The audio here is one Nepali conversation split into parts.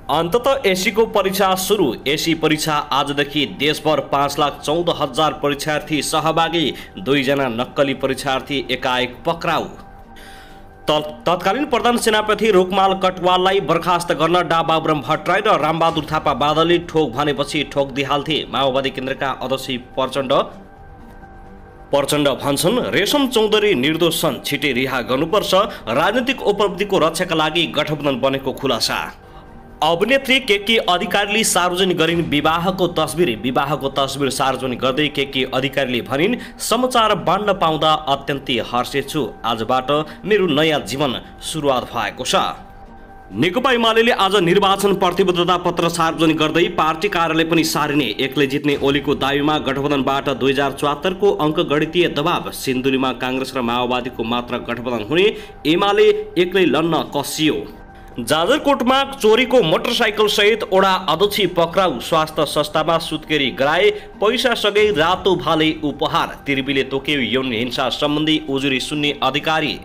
अन्ततः एसीको परीक्षा सुरु। एसी परीक्षा आजदेखि देशभर 5,14,000 परीक्षार्थी सहभागी। 2 जना नक्कली परीक्षार्थी एकाएक पक्राउ। तत्कालीन प्रधान सेनापति रुकमाल कटवाललाई बर्खास्त गर्न डा बाबुराम भट्टराई र रामबहादुर थापा बादलले ठोक भनेपछि ठोक दिइहाल्थे। माओवादी केन्द्रका अध्यक्ष प्रचण्ड भन्छन् रेशम चौधरी निर्दोष छन्, छिटै रिहा गर्नुपर्छ। राजनीतिक उपलब्धिको रक्षाका लागि गठबन्धन बनेको खुलासा। अभिनेत्री केके अधिकारीले सार्वजनिक गरिन् विवाहको तस्बिर सार्वजनिक गर्दै केके अधिकारीले भनिन् समाचार बाँड्न पाउँदा अत्यन्तै हर्षित छु। आजबाट मेरो नयाँ जीवन सुरुवात भएको छ। नेकपा एमाले आज निर्वाचन प्रतिबद्धता पत्र सार्वजनिक गर्दै पार्टी कार्यालय पनि सारिने। एक्लै जित्ने ओलीको दाबीमा गठबन्धनबाट 2074 को अङ्कगणितीय दबाव। सिन्धुलीमा काङ्ग्रेस र माओवादीको मात्र गठबन्धन हुने, एमाले एक्लै लड्न कसियो। जाजरकोटमा चोरीको मोटरसाइकल सहित ओडा अध्यक्ष पक्राउ। स्वास्थ्य संस्थामा सुत्केरी गराए, पैसासँगै रातो भाले उपहार। त्रिवीले तोक्यो यौन हिंसा सम्बन्धी उजुरी सुन्ने अधिकारी।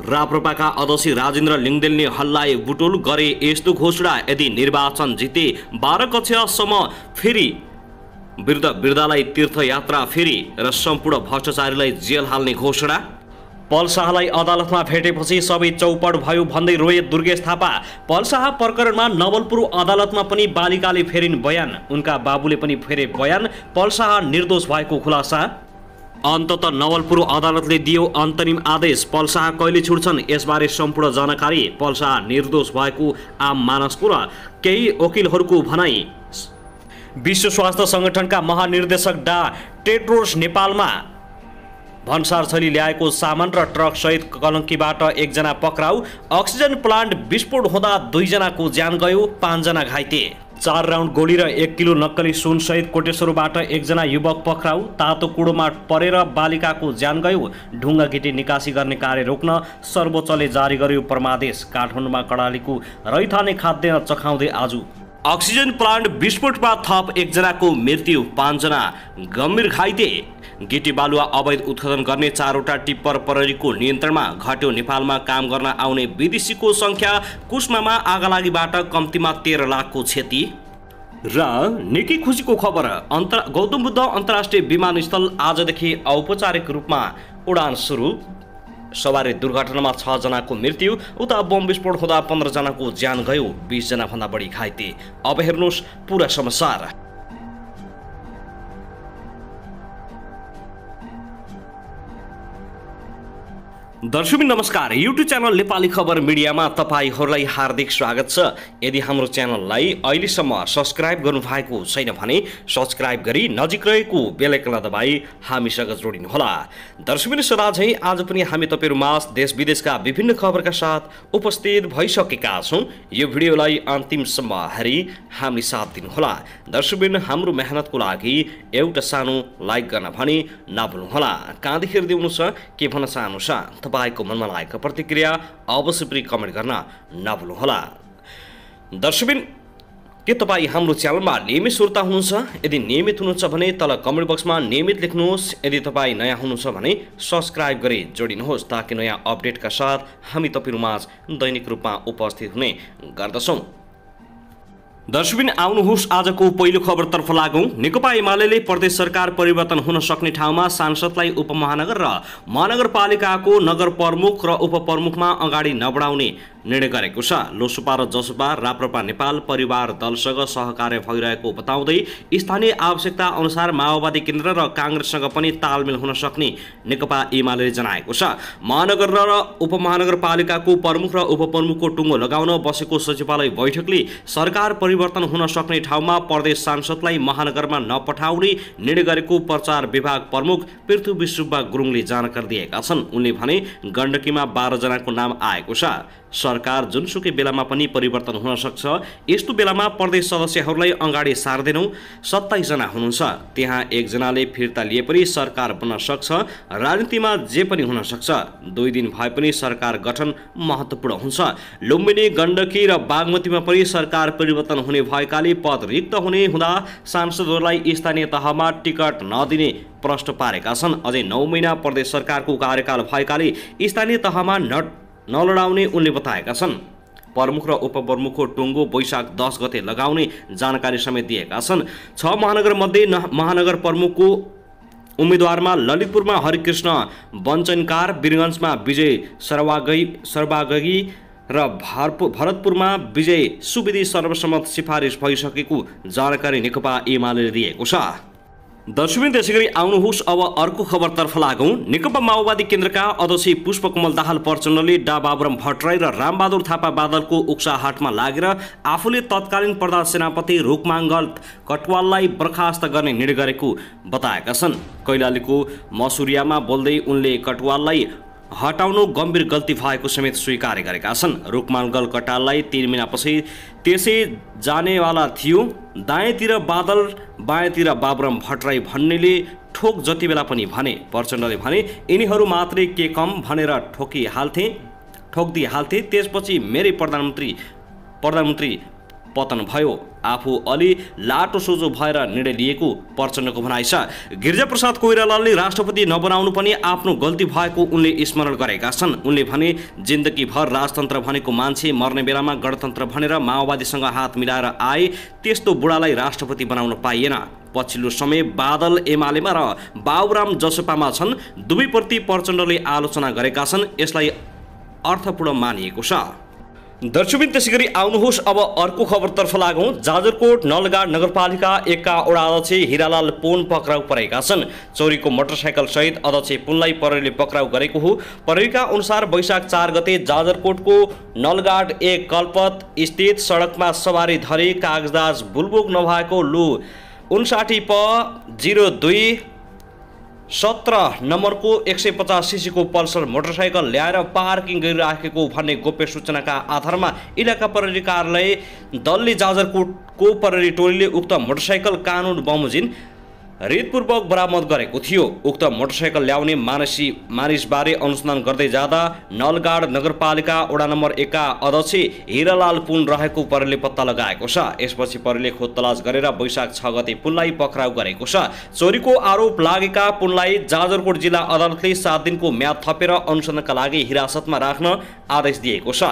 राप्रपाका अध्यक्ष राजेन्द्र लिङदेलले हल्लाए बुटोल गरे यस्तो घोषणा, यदि निर्वाचन जिते 12 कक्षासम्म फेरि वृद्धलाई तीर्थयात्रा फेरि र सम्पूर्ण भ्रष्टाचारीलाई जेल हाल्ने घोषणा। पल शाहलाई अदालतमा भेटेपछि सबै चौपट भयो भन्दै रोए दुर्गेश थापा। पल शाह प्रकरणमा नवलपुर अदालतमा पनि बालिकाले फेरिन् बयान, उनका बाबुले पनि फेरे बयान। पल शाह निर्दोष भएको खुलासा। अन्ततः नवलपुर अदालतले दियो अन्तरिम आदेश। पल शाह कहिले छुट्छन् यसबारे सम्पूर्ण जानकारी। पल शाह निर्दोष भएको आम मानसको र केही वकिलहरूको भनाई। विश्व स्वास्थ्य संगठनका महानिर्देशक डा टेड्रोस नेपालमा भन्सार छली ल्याएको सामान र ट्रक सहित कलङ्कीबाट 1 जना पक्राउ। अक्सिजन प्लान्ट विस्फोट हुँदा 2 जनाको ज्यान गयो, 5 जना घाइते। 4 राउन्ड गोली र 1 किलो नक्कली सुन सहित कोटेश्वरबाट 1 जना युवक पक्राउ। तातो कुडोमा परेर बालिकाको ज्यान गयो। ढुङ्गा गिटी निकासी गर्ने कार्य रोक्न सर्वोच्चले जारी गर्यो परमादेश। काठमाडौँमा कडालीको रैथाने खाद्यान्न चखाउँदै आज। अक्सिजन प्लान्ट विस्फोटमा थप 1 जनाको मृत्यु, 5 जना गम्भीर घाइते। गिटी बालुवा अवैध उत्खनन गर्ने 4वटा टिप्पर प्रहरीको नियन्त्रणमा। घट्यो नेपालमा काम गर्न आउने विदेशीको संख्या। कुस्मामा आगलागीबाट कम्तीमा 13 लाखको क्षति। र निकै खुसीको खबर, गौतम बुद्ध अन्तर्राष्ट्रिय विमानस्थल आजदेखि औपचारिक रूपमा उडान सुरु। सवारी दुर्घटनामा 6 जनाको मृत्यु। उता बम विस्फोट हुँदा 15 जनाको ज्यान गयो, 20 जना भन्दा बढी घाइते। अब हेर्नुहोस् पूरा समाचार। दर्शक नमस्कार, युट्युब च्यानल नेपाली खबर मिडियामा तपाईहरूलाई हार्दिक स्वागत छ। यदि हाम्रो च्यानललाई अहिलेसम्म सब्स्क्राइब गर्नुभएको छैन भने सब्स्क्राइब गरी नजिक रहेको बेल आइकन दबाई हामीसँग जोडिनुहोला। दर्शक सदा झैं आज पनि हामी तपाईहरुमाझ देश विदेशका विभिन्न खबरका साथ उपस्थित भइसकेका छौं। यो भिडियोलाई अन्तिमसम्म हेरी हामी साथ दिनुहोला। दर्शक हाम्रो मेहनतको लागि एउटा सानो लाइक गर्न भने नभुल्नुहोला। कहाँदेखि हेर्दै हुनुहुन्छ, के भन्न चाहनुहुन्छ, तपाईको मनमा लागेको प्रतिक्रिया अवश्य पनि कमेन्ट गर्न नभुल्नुहोला। दर्शकबिन, के तपाईँ हाम्रो च्यानलमा नियमित श्रोता हुनुहुन्छ? यदि नियमित हुनुहुन्छ भने तल कमेन्ट बक्समा नियमित लेख्नुहोस्। यदि तपाईँ नयाँ हुनुहुन्छ भने सब्स्क्राइब गरी जोडिनुहोस्, ताकि नयाँ अपडेटका साथ हामी तपाईहरुमाझ दैनिक रूपमा उपस्थित हुने गर्दछौं। दर्शकबिन, आउनुहोस् आजको पहिलो खबरतर्फ लागौं। नेकपा एमाले प्रदेश सरकार परिवर्तन हुन सक्ने ठाउँमा सांसदलाई उपमहानगर र महानगरपालिकाको नगर प्रमुख र उपप्रमुखमा अगाडि नबढाउने निर्णय गरेको छ। लोसपा र जसपा राप्रपा नेपाल परिवार दलसँग सहकार्य भइरहेको बताउँदै स्थानीय आवश्यकता अनुसार माओवादी केन्द्र र काङ्ग्रेससँग पनि तालमेल हुन सक्ने नेकपा एमाले जनाएको छ। महानगर र उपमहानगरपालिकाको प्रमुख र उपप्रमुखको टुङ्गो लगाउन बसेको सचिवालय बैठकले सरकार परिवर्तन हुन सक्ने ठाउँमा प्रदेश सांसदलाई महानगरमा नपठाउने निर्णय गरेको प्रचार विभाग प्रमुख पृथ्वी सुब्बा गुरुङले जानकारी दिएका छन्। उनले भने गण्डकीमा 12 जनाको नाम आएको छ। सरकार जुनसुकै बेलामा पनि परिवर्तन हुन सक्छ। यस्तो बेलामा प्रदेश सदस्यहरूलाई अगाडि सार्दैनौं। 27 जना हुनुहुन्छ, त्यहाँ 1 जनाले फिर्ता लिए पनि सरकार बन्न सक्छ। राजनीतिमा जे पनि हुन सक्छ। 2 दिन भए पनि सरकार गठन महत्त्वपूर्ण हुन्छ। लुम्बिनी, गण्डकी र बागमतीमा पनि सरकार परिवर्तन हुने भएकाले पद रिक्त हुने हुँदा सांसदहरूलाई स्थानीय तहमा टिकट नदिने प्रश्न पारेका छन्। अझै 9 महिना प्रदेश सरकारको कार्यकाल भएकाले स्थानीय तहमा नलडाउने उनले बताएका छन्। प्रमुख र उपप्रमुखको टुङ्गो वैशाख 10 गते लगाउने जानकारी समेत दिएका छन्। 6 महानगरमध्ये महानगर प्रमुखको उम्मेदवारमा ललितपुरमा हरिकृष्ण बञ्चनकार, वीरगञ्जमा विजय सर्वागगी र भरतपुरमा विजय सुवेदी सर्वसम्मत सिफारिस भइसकेको जानकारी नेकपा एमाले दिएको छ। दर्शकवृन्द, त्यसैगरी आउनुहोस् अब अर्को खबरतर्फ लागौँ। नेकपा माओवादी केन्द्रका अध्यक्ष पुष्पकमल दाहाल प्रचण्डले डा बाबुराम भट्टराई र रामबहादुर थापा बादलको उक्साहाटमा लागेर आफूले तत्कालीन प्रधान सेनापति रुकमाङ्गल कटवाललाई बर्खास्त गर्ने निर्णय गरेको बताएका छन्। कैलालीको मसुरियामा बोल्दै उनले कटवाललाई हटाउनु गम्भीर गल्ती भएको समेत स्वीकार गरेका छन्। रुकमाङ्गल कटाललाई 3 महिनापछि त्यसै जानेवाला थियो। दायाँतिर बादल बायाँतिर बाबुराम भट्टराई भन्नेले ठोक जति बेला पनि भने। प्रचण्डले भने यिनीहरू मात्रै के कम भनेर ठोकिदिइहाल्थे। त्यसपछि मेरै प्रधानमन्त्री पतन भयो। आफू अलि लाटो सोझो भएर निर्णय लिएको प्रचण्डको भनाइ छ। गिरिजाप्रसाद कोइरालाले राष्ट्रपति नबनाउनु पनि आफ्नो गल्ती भएको उनले स्मरण गरेका छन्। उनले भने जिन्दगीभर राजतन्त्र भनेको मान्छे मर्ने बेलामा गणतन्त्र भनेर माओवादीसँग हात मिलाएर आए, त्यस्तो बुढालाई राष्ट्रपति बनाउन पाइएन। पछिल्लो समय बादल एमालेमा र बाबुराम जसपामा छन्। दुवैप्रति प्रचण्डले आलोचना गरेका छन्। यसलाई अर्थपूर्ण मानिएको छ। दर्शकवृन्द, त्यसैगरी आउनुहोस् अब अर्को खबरतर्फ लागौँ। जाजरकोट नलगाड नगरपालिका 1 का वडा अध्यक्ष हिरालाल पुन पक्राउ परेका छन्। चोरीको मोटरसाइकल सहित अध्यक्ष पुनलाई प्रहरीले पक्राउ गरेको हो। प्रहरीका अनुसार वैशाख 4 गते जाजरकोटको नलगाड 1 कल्पत स्थित सडकमा सवारी धरी कागजात बुलबुक नभएको लु 59 प 02 17 नम्बरको 150 सीसीको पल्सर मोटरसाइकल ल्याएर पार्किङ गरिराखेको भन्ने गोप्य सूचनाका आधारमा इलाका प्रहरी कार्यालय दलले जाजरकोटको प्रहरी टोलीले उक्त मोटरसाइकल कानुन बमोजिम रेतपूर्वक बरामद गरेको थियो। उक्त मोटरसाइकल ल्याउने मानिसबारे अनुसन्धान गर्दै जाँदा नलगाड नगरपालिका वडा नम्बर 1 का अध्यक्ष हिरालाल पुन रहेको प्रहरीले पत्ता लगाएको छ। यसपछि प्रहरीले खोजतलास गरेर वैशाख 6 गते पुनलाई पक्राउ गरेको छ। चोरीको आरोप लागेका पुनलाई जाजरकोट जिल्ला अदालतले 7 दिनको म्याद थपेर अनुसन्धानका लागि हिरासतमा राख्न आदेश दिएको छ।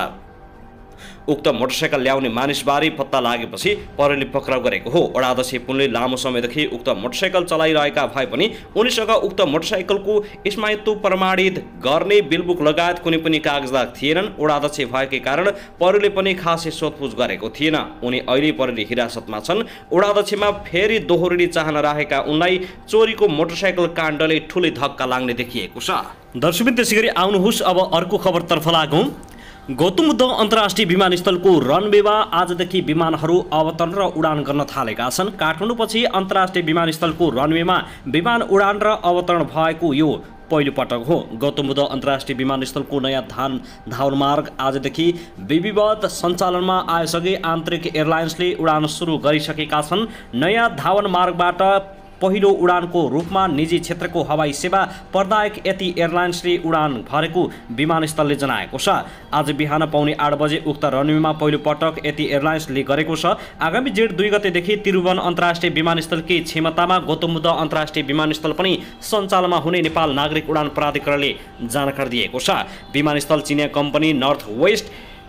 उक्त मोटरसाइकल ल्याउने मानिसबारे पत्ता लागेपछि प्रहरीले पक्राउ गरेको हो। वडा अध्यक्ष पुनले लामो समयदेखि उक्त मोटरसाइकल चलाइरहेका भए पनि उनीसँग उक्त मोटरसाइकलको स्थायित्व प्रमाणित गर्ने बिलबुक लगायत कुनै पनि कागजात थिएनन्। वडा अध्यक्ष भएकै कारण प्रहरीले पनि खासै सोधपुछ गरेको थिएन। उनी अहिले प्रहरी हिरासतमा छन्। वडा अध्यक्षमा फेरि दोहोरिने चाहना राखेका उनलाई चोरीको मोटरसाइकल काण्डले ठुलै धक्का लाग्ने देखिएको छ। दर्शकवृन्द, त्यसैगरी आउनुहोस् अब अर्को खबरतर्फ लागौँ। गौतम बुद्ध अन्तर्राष्ट्रिय विमानस्थलको रनवेमा आजदेखि विमानहरू अवतरण र उडान गर्न थालेका छन्। काठमाडौँपछि अन्तर्राष्ट्रिय विमानस्थलको रनवेमा विमान उडान र अवतरण भएको यो पहिलो पटक हो। गौतम बुद्ध अन्तर्राष्ट्रिय विमानस्थलको नयाँ धावन मार्ग आजदेखि विधिवत सञ्चालनमा आएसँगै आन्तरिक एयरलाइन्सले उडान सुरु गरिसकेका छन्। नयाँ धावन मार्गबाट पहिलो उडानको रूपमा निजी क्षेत्रको हवाई सेवा प्रदायक यति एयरलाइन्सले उडान भरेको विमानस्थलले जनाएको छ। आज बिहान पौने 8 बजे उक्त रनवेमा पहिलो पटक यति एयरलाइन्सले गरेको छ। आगामी जेठ 2 गतेदेखि त्रिभुवन अन्तर्राष्ट्रिय विमानस्थलकै क्षमतामा गौतम बुद्ध अन्तर्राष्ट्रिय विमानस्थल पनि सञ्चालनमा हुने नेपाल नागरिक उडान प्राधिकरणले जानकारी दिएको छ। विमानस्थल चिनिया company North West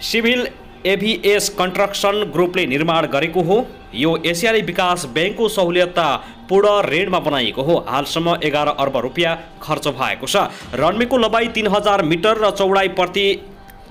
civil aviation construction ग्रुपले निर्माण गरेको हो। यो एसियाली विकास ब्याङ्कको सहुलियतपूर्ण ऋणमा बनाइएको हो। हालसम्म 11 अर्ब रुपियाँ खर्च भएको छ। रनवेको लम्बाइ 3000 मिटर र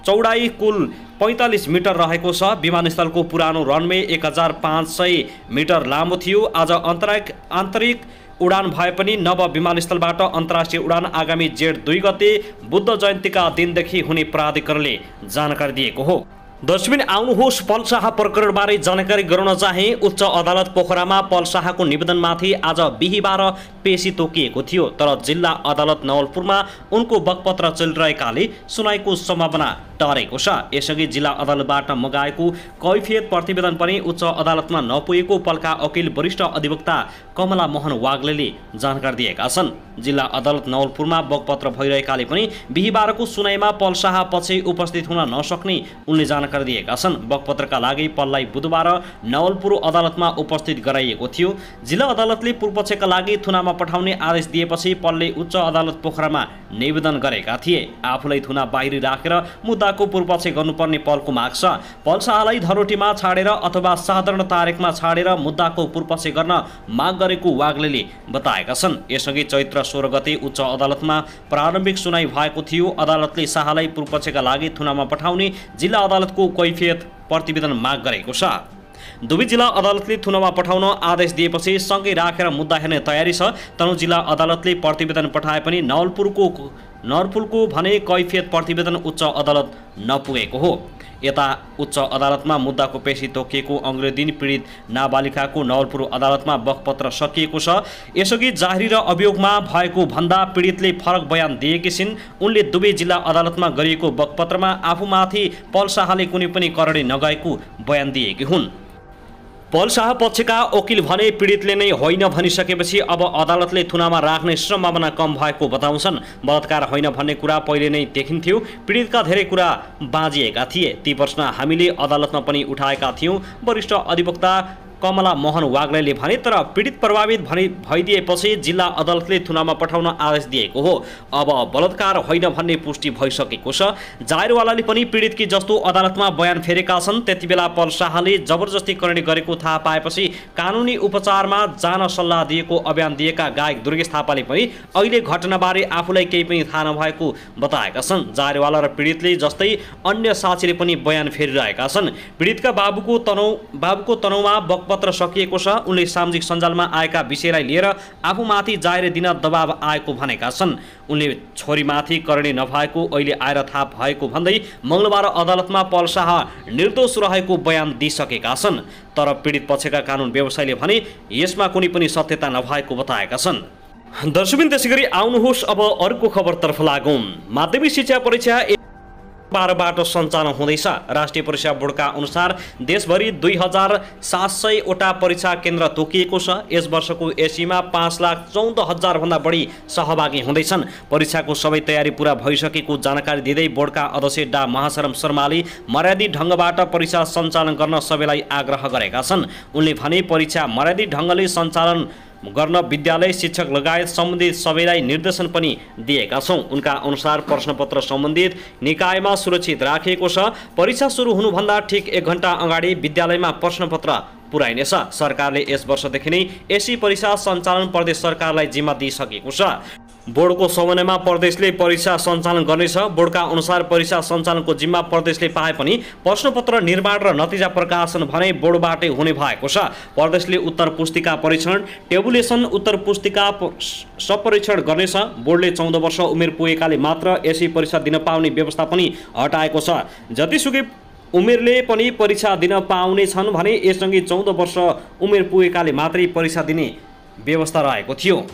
चौडाइ कुल 45 मिटर रहेको छ। विमानस्थलको पुरानो रनवे 1500 मिटर लामो थियो। आज आन्तरिक उडान भए पनि नव विमानस्थलबाट अन्तर्राष्ट्रिय उडान आगामी जेठ 2 गते बुद्ध जयन्तीका दिनदेखि हुने प्राधिकरणले जानकारी दिएको हो। दर्शकबिन आउनुहोस् पल शाह प्रकरणबारे जानकारी गराउन चाहे। उच्च अदालत पोखरामा पल शाहको निवेदनमाथि आज बिहीबार पेशी तोकिएको थियो, तर जिल्ला अदालत नवलपुरमा उनको बगपत्र चलिरहेकाले सुनाइको सम्भावना टरेको छ। यसअघि जिल्ला अदालतबाट मगाएको कैफियत प्रतिवेदन पनि उच्च अदालतमा नपुगेको पलका वकिल वरिष्ठ अधिवक्ता कमला मोहन वाग्लेले जानकारी दिएका छन्। जिल्ला अदालत नवलपुरमा बगपत्र भइरहेकाले पनि बिहीबारको सुनाइमा पल शाह पछि उपस्थित हुन नसक्ने उनले जानकारी दिएका छन्। बगपत्रका लागि पललाई बुधबार नवलपुर अदालतमा उपस्थित गराइएको थियो। जिल्ला अदालतले पूर्वपक्षका लागि थुनामा पठाउने आदेश दिएपछि पलले उच्च अदालत पोखरामा निवेदन गरेका थिए। आफूलाई थुना बाहिरी राखेर मुद्दाको पूर्वपक्ष गर्नुपर्ने पलको माग छ। पल शाहलाई धरोटीमा छाडेर अथवा साधारण तारिखमा छाडेर मुद्दाको पूर्वपक्ष गर्न माग गरेको वाग्लेले बताएका छन्। यसअघि चैत्र 16 गते उच्च अदालतमा प्रारम्भिक सुनाइ भएको थियो। अदालतले शाहलाई पूर्वपक्षका लागि थुनामा पठाउने जिल्ला अदालतको कैफियत प्रतिवेदन माग गरेको छ। दुवै जिल्ला अदालतले थुनामा पठाउन आदेश दिएपछि सँगै राखेर मुद्दा हेर्ने तयारी छ। तनहुँ जिल्ला अदालतले प्रतिवेदन पठाए पनि नवलपुरको भने कैफियत प्रतिवेदन उच्च अदालत नपुगेको हो। यता उच्च अदालतमा मुद्दाको पेशी तोकिएको अघिल्लो दिन पीडित नाबालिकाको नवलपुर अदालतमा बगपत्र सकिएको छ। यसअघि जाहेरी र अभियोगमा भएको भन्दा पीडितले फरक बयान दिएकी छिन्। उनले दुवै जिल्ला अदालतमा गरिएको बगपत्रमा आफूमाथि पल शाहले कुनै पनि करडी नगएको बयान दिएकी हुन्। पल शाह पक्षका वकिल भने पीडितले नै होइन भनिसकेपछि अब अदालतले थुनामा राख्ने सम्भावना कम भएको बताउँछन्। बलात्कार होइन भन्ने कुरा पहिले नै देखिन्थ्यो। पीडितका धेरै कुरा बाँझिएका थिए। ती प्रश्न हामीले अदालतमा पनि उठाएका थियौँ। वरिष्ठ अधिवक्ता कमला मोहन वाग्लेले भने तर पीडित प्रभावित भइदिएपछि जिल्ला अदालतले थुनामा पठाउन आदेश दिएको हो। अब बलात्कार होइन भन्ने पुष्टि भइसकेको छ। जाहेरवालाले पनि पीडितकी जस्तो अदालतमा बयान फेरेका छन्। त्यतिबेला पल शाहले जबरजस्ती करणी गरेको थाहा पाएपछि कानुनी उपचारमा जान सल्लाह दिएको अभियान दिएका गायक दुर्गेश थापाले पनि अहिले घटनाबारे आफूलाई केही पनि थाहा नभएको बताएका छन्। जाहेरवाला र पीडितले जस्तै अन्य साक्षीले पनि बयान फेरिरहेका छन्। पीडितका बाबुको तनहुँमा पत्र सकिएको छ। उनले सामाजिक सञ्जालमा आएका विषयलाई लिएर आफूमाथि जाहेर दिन दबाव आएको भनेका छन्। उनले छोरीमाथि करणी नभएको अहिले आएर थाहा भएको भन्दै मङ्गलबार अदालतमा पल शाह निर्दोष रहेको बयान दिइसकेका छन्। तर पीडित पक्षका कानुन व्यवसायीले भने यसमा कुनै पनि सत्यता नभएको बताएका छन्। दर्शकबिन त्यसैगरी आउनुहोस् अब अर्को खबरतर्फ लागौँ। माध्यमिक शिक्षा परीक्षा 12बाट सञ्चालन हुँदैछ। राष्ट्रिय परीक्षा बोर्डका अनुसार देशभरि 2700 वटा परीक्षा केन्द्र तोकिएको छ। यस वर्षको एसीमा 5,14,000 भन्दा बढी सहभागी हुँदैछन्। परीक्षाको सबै तयारी पूरा भइसकेको जानकारी दिँदै बोर्डका अध्यक्ष डा महाशरम शर्माले मर्यादित ढङ्गबाट परीक्षा सञ्चालन गर्न सबैलाई आग्रह गरेका छन्। उनले भने परीक्षा मर्यादित ढङ्गले सञ्चालन गर्न विद्यालय शिक्षक लगायत सम्बन्धित सबैलाई निर्देशन पनि दिएका छौँ। उनका अनुसार प्रश्नपत्र सम्बन्धित निकायमा सुरक्षित राखिएको छ। परीक्षा सुरु हुनुभन्दा ठिक 1 घण्टा अगाडि विद्यालयमा प्रश्नपत्र पुर्याइनेछ। सरकारले यस वर्षदेखि नै एसी परीक्षा सञ्चालन प्रदेश सरकारलाई जिम्मा दिइसकेको छ। बोर्डको समन्वयमा प्रदेशले परीक्षा सञ्चालन गर्नेछ। बोर्डका अनुसार परीक्षा सञ्चालनको जिम्मा प्रदेशले पाए पनि प्रश्नपत्र निर्माण र नतिजा प्रकाशन भने बोर्डबाटै हुने भएको छ। प्रदेशले उत्तर पुस्तिका परीक्षण, टेबुलेसन, उत्तर पुस्तिका सपरीक्षण गर्नेछ। बोर्डले 14 वर्ष उमेर पुगेकाले मात्र एसी परीक्षा दिन पाउने व्यवस्था पनि हटाएको छ। जतिसुकै उमेरले पनि परीक्षा दिन पाउने छन् भने यससँगै 14 वर्ष उमेर पुगेकाले मात्रै परीक्षा दिने व्यवस्था रहेको थियो।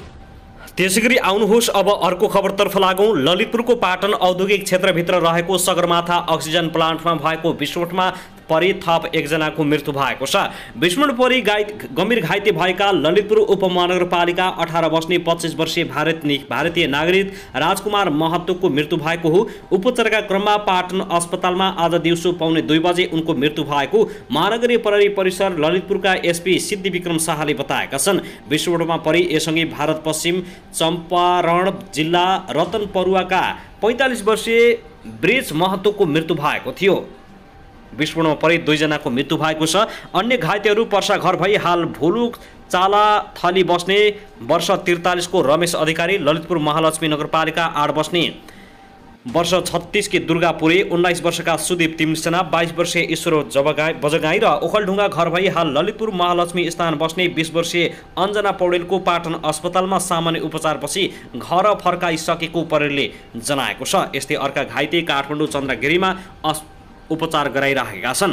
त्यसैगरी आउनुहोस् अब अर्को खबरतर्फ लागौँ। ललितपुरको पाटन औद्योगिक क्षेत्रभित्र रहेको सगरमाथा अक्सिजन प्लान्टमा भएको विस्फोटमा परि थप 1 जनाको मृत्यु भएको छ। विस्फोट परि गम्भीर घाइते भएका ललितपुर उपमहानगरपालिका 18 वर्षीय 25 वर्षीय भारतीय नागरिक राजकुमार महतोको मृत्यु भएको हो। उपचारका क्रममा पाटन अस्पतालमा आज दिउँसो 1:45 बजे उनको मृत्यु भएको महानगरीय प्रहरी परिसर ललितपुरका एसपी सिद्धि विक्रम शाहले बताएका छन्। विस्फोटमा परि यसअघि भारत पश्चिम चम्पारण जिल्ला रतनपरुवाका 45 वर्षीय ब्रिज महतोको मृत्यु भएको थियो। विस्फोटमा परि 2 जनाको मृत्यु भएको छ। अन्य घाइतेहरू पर्सा घर भई हाल भोलुक चाला थली बस्ने वर्ष 43 को रमेश अधिकारी, ललितपुर महालक्ष्मी नगरपालिका 8 बस्ने वर्ष 36 के दुर्गापुरे, 19 वर्षका सुदीप तिमसेना, 22 वर्षीय ईश्वर बजगाई र ओखलढुङ्गा घर भई हाल ललितपुर महालक्ष्मी स्थान बस्ने 20 वर्षीय अञ्जना पौडेलको पाटन अस्पतालमा सामान्य उपचारपछि घर फर्काइसकेको प्रहरीले जनाएको छ। यस्तै अर्का घाइते काठमाडौँ चन्द्रगिरीमा उपचार गराइरहेका छन्।